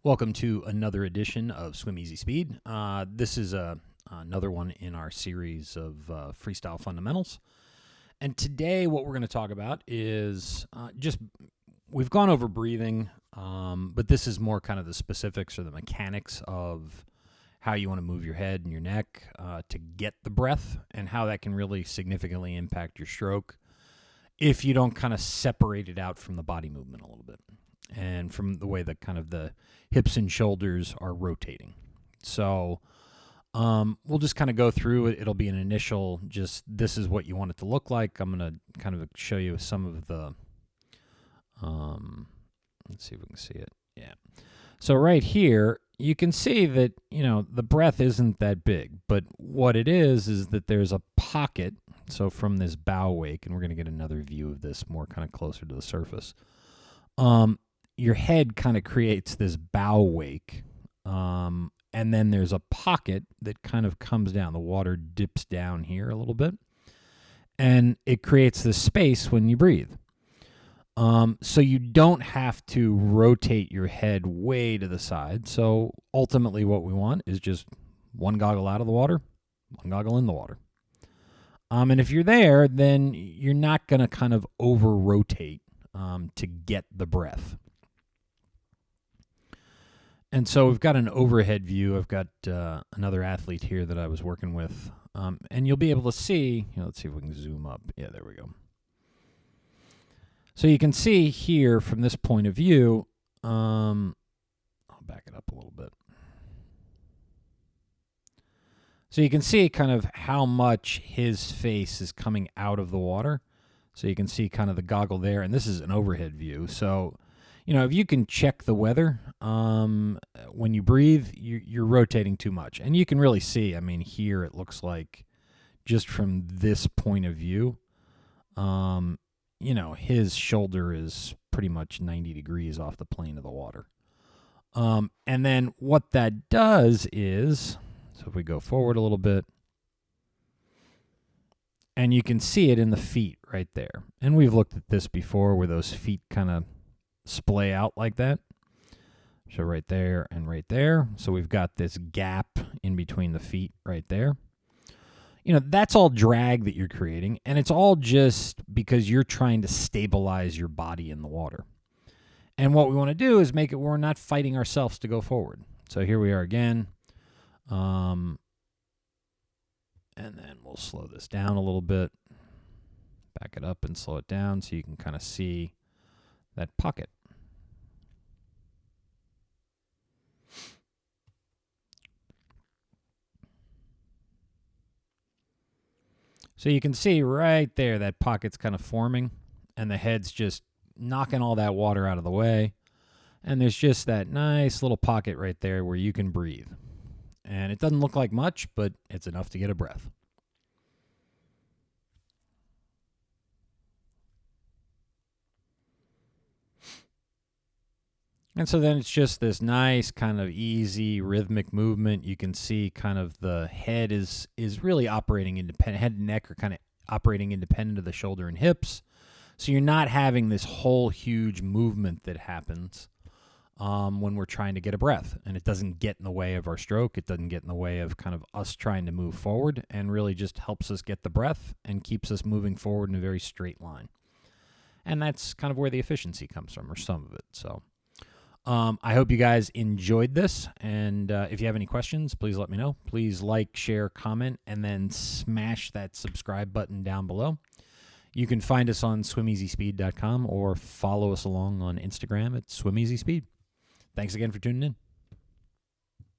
Welcome to another edition of Swim Easy Speed. This is another one in our series of Freestyle Fundamentals. And today what we're going to talk about is we've gone over breathing, but this is more kind of the specifics or the mechanics of how you want to move your head and your neck to get the breath and how that can really significantly impact your stroke if you don't kind of separate it out from the body movement a little bit and from the way that kind of the hips and shoulders are rotating. So we'll just kind of go through it. It'll be an initial, just this is what you want it to look like. I'm going to kind of show you some of the, let's see if we can see it. Yeah. So right here, you can see that, the breath isn't that big, but what it is that there's a pocket. So from this bow wake, and we're going to get another view of this more kind of closer to the surface. Your head kind of creates this bow wake, and then there's a pocket that kind of comes down. The water dips down here a little bit, and it creates this space when you breathe. So you don't have to rotate your head way to the side. So ultimately what we want is just one goggle out of the water, one goggle in the water. And if you're there, then you're not going to kind of over-rotate to get the breath. And so we've got an overhead view. I've got another athlete here that I was working with. And you'll be able to see, let's see if we can zoom up. Yeah, there we go. So you can see here from this point of view, I'll back it up a little bit. So you can see kind of how much his face is coming out of the water. So you can see kind of the goggle there, and this is an overhead view. So, if you can check the weather, when you breathe, you're rotating too much. And you can really see, here it looks like just from this point of view, his shoulder is pretty much 90 degrees off the plane of the water. And then what that does is, so if we go forward a little bit, and you can see it in the feet right there. And we've looked at this before where those feet kind of splay out like that. So right there and right there. So we've got this gap in between the feet right there. That's all drag that you're creating, and it's all just because you're trying to stabilize your body in the water. And what we want to do is make it where we're not fighting ourselves to go forward. So here we are again. And then we'll slow this down a little bit, back it up and slow it down so you can kind of see that pocket. So you can see right there that pocket's kind of forming, and the head's just knocking all that water out of the way. And there's just that nice little pocket right there where you can breathe. And it doesn't look like much, but it's enough to get a breath. And so then it's just this nice kind of easy rhythmic movement. You can see kind of the head is really operating independent. Head and neck are kind of operating independent of the shoulder and hips. So you're not having this whole huge movement that happens when we're trying to get a breath. And it doesn't get in the way of our stroke. It doesn't get in the way of kind of us trying to move forward, and really just helps us get the breath and keeps us moving forward in a very straight line. And that's kind of where the efficiency comes from, or some of it. So I hope you guys enjoyed this, and if you have any questions, please let me know. Please like, share, comment, and then smash that subscribe button down below. You can find us on swimeasyspeed.com or follow us along on Instagram at swimeasyspeed. Thanks again for tuning in.